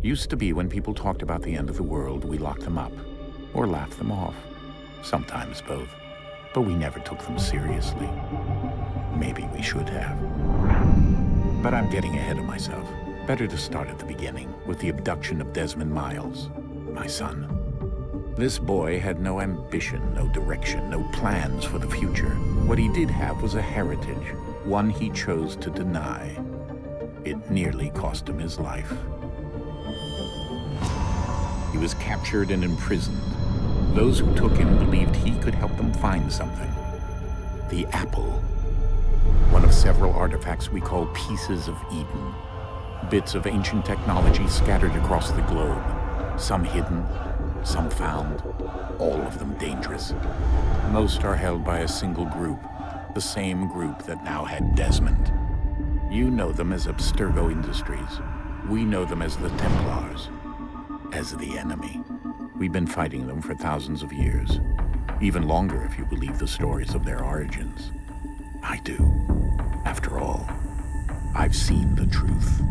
Used to be when people talked about the end of the world, we locked them up, or laughed them off. Sometimes both. But we never took them seriously. Maybe we should have. But I'm getting ahead of myself. Better to start at the beginning, with the abduction of Desmond Miles, my son. This boy had no ambition, no direction, no plans for the future. What he did have was a heritage, one he chose to deny. It nearly cost him his life. He was captured and imprisoned. Those who took him believed he could help them find something. The apple. One of several artifacts we call pieces of Eden. Bits of ancient technology scattered across the globe. Some hidden, some found, all of them dangerous. Most are held by a single group, the same group that now had Desmond. You know them as Abstergo Industries. We know them as the Templars, as the enemy. We've been fighting them for thousands of years, even longer if you believe the stories of their origins. I do. After all, I've seen the truth.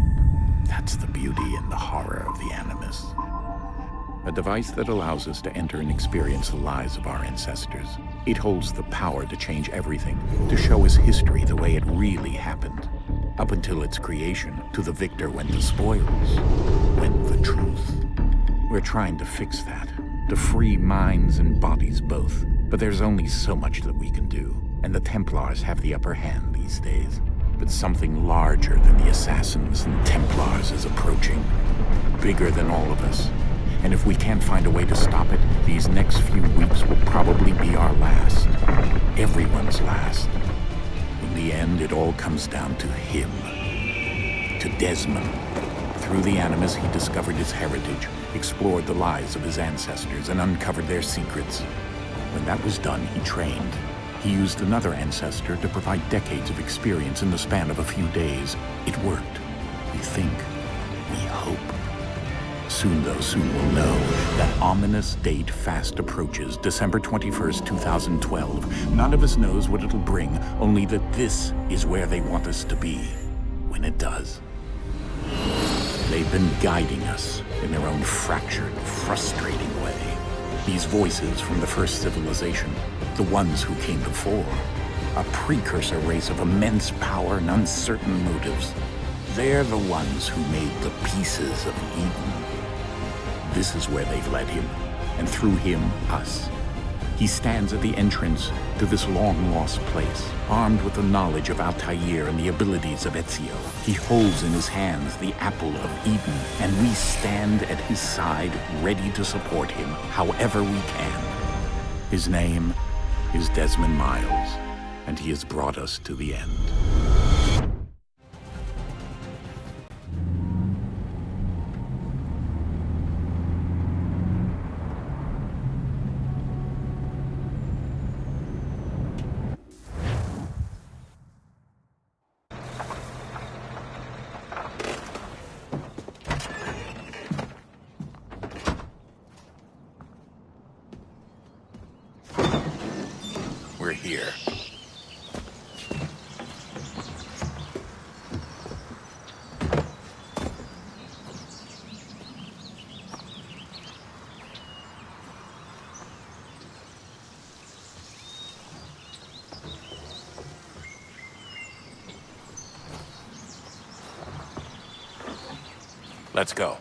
That's the beauty and the horror of the Animus. A device that allows us to enter and experience the lives of our ancestors. It holds the power to change everything, to show us history the way it really happened. Up until its creation, to the victor went the spoils, went the truth. We're trying to fix that, to free minds and bodies both. But there's only so much that we can do, and the Templars have the upper hand these days. But something larger than the Assassins and Templars is approaching, bigger than all of us. And if we can't find a way to stop it, these next few weeks will probably be our last. Everyone's last. In the end, it all comes down to him. To Desmond. Through the Animus, he discovered his heritage, explored the lives of his ancestors, and uncovered their secrets. When that was done, he trained. He used another ancestor to provide decades of experience in the span of a few days. It worked. We think. We hope. Soon, though, soon we'll know. That ominous date fast approaches, December 21st, 2012. None of us knows what it'll bring, only that this is where they want us to be, when it does. They've been guiding us in their own fractured, frustrating way. These voices from the first civilization, the ones who came before, a precursor race of immense power and uncertain motives. They're the ones who made the pieces of Eden. This is where they've led him, and through him, us. He stands at the entrance to this long-lost place, armed with the knowledge of Altair and the abilities of Ezio. He holds in his hands the apple of Eden, and we stand at his side, ready to support him however we can. His name is Desmond Miles, and he has brought us to the end. We're here. Let's go.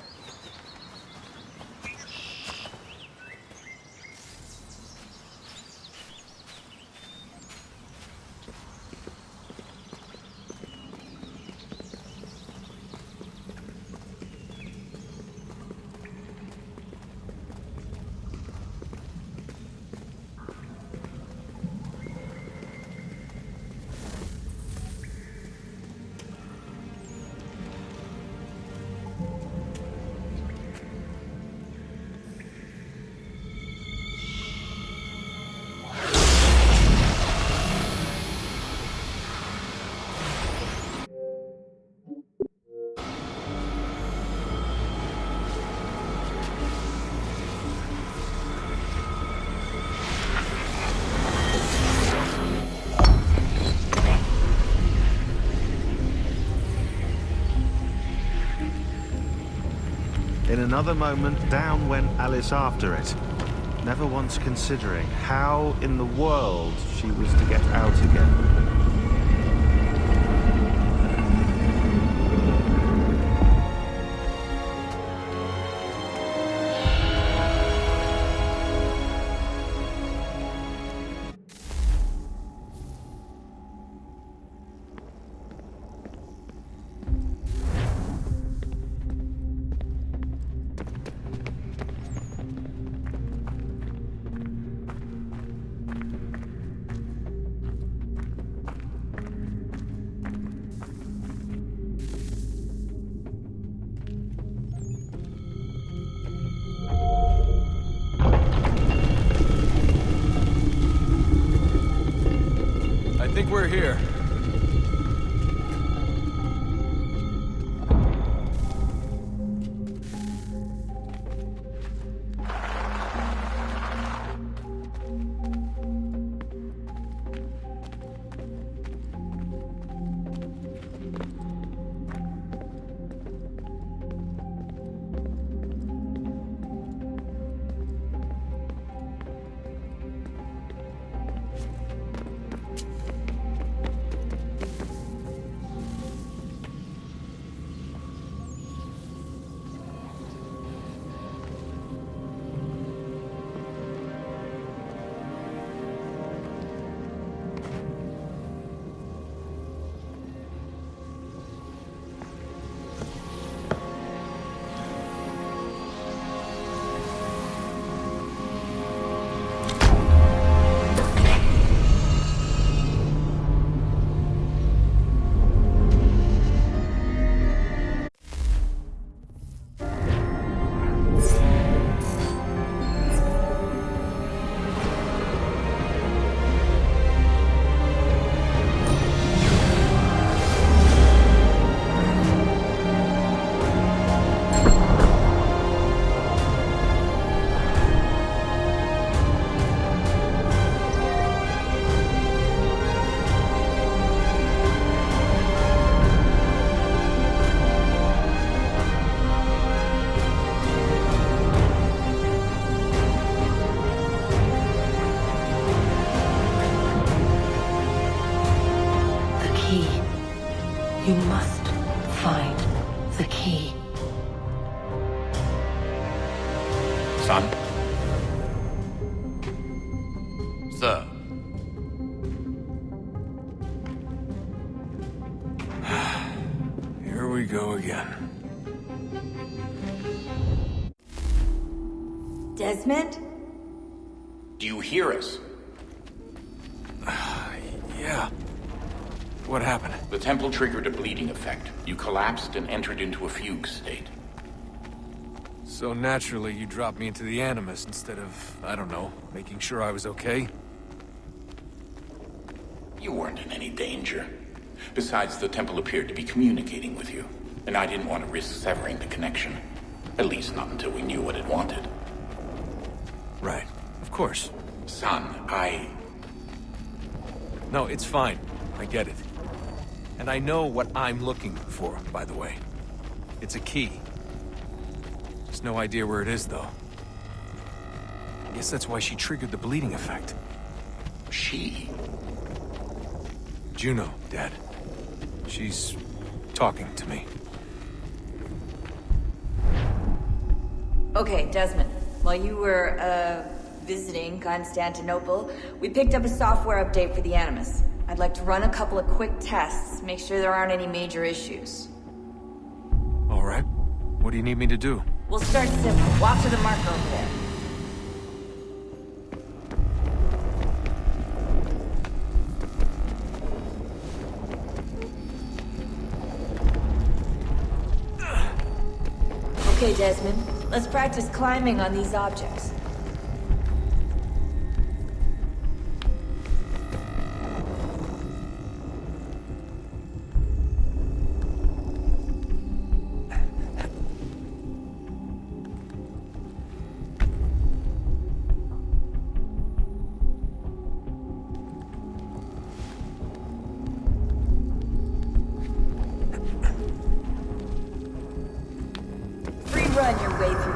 another moment, down went Alice after it, never once considering how in the world she was to get out again. I think we're here. You must find the key. Son? Sir. Here we go again. Desmond? Do you hear us? Yeah. What happened? The temple triggered a bleeding effect. You collapsed and entered into a fugue state. So naturally, you dropped me into the Animus instead of, I don't know, making sure I was okay? You weren't in any danger. Besides, the temple appeared to be communicating with you, and I didn't want to risk severing the connection. At least not until we knew what it wanted. Right. Of course. Son, No, it's fine. I get it. And I know what I'm looking for, by the way. It's a key. There's no idea where it is, though. I guess that's why she triggered the bleeding effect. She? Juno, Dad. She's talking to me. Okay, Desmond. While you were, visiting Constantinople, we picked up a software update for the Animus. I'd like to run a couple of quick tests, make sure there aren't any major issues. All right. What do you need me to do? We'll start simple. Walk to the marker over there. Okay, Desmond. Let's practice climbing on these objects. Run your way through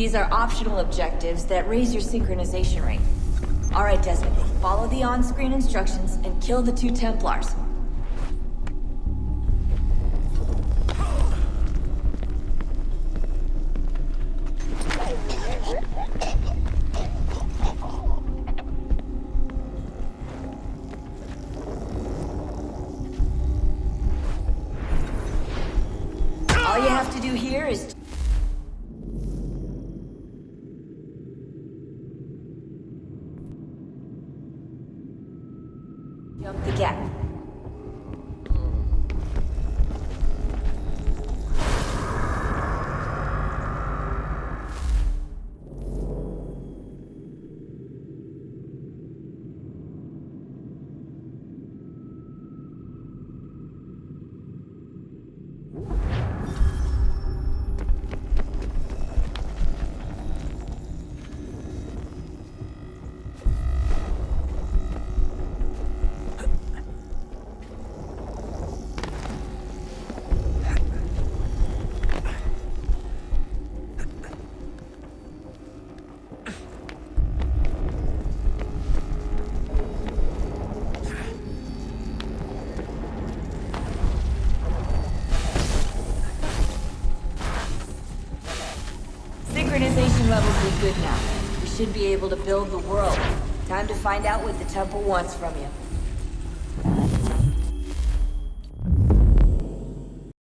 These are optional objectives that raise your synchronization rate. Alright, Desmond, follow the on-screen instructions and kill the 2 Templars. All you have to do here is... jump the gap. Synchronization levels are good now. We should be able to build the world. Time to find out what the temple wants from you.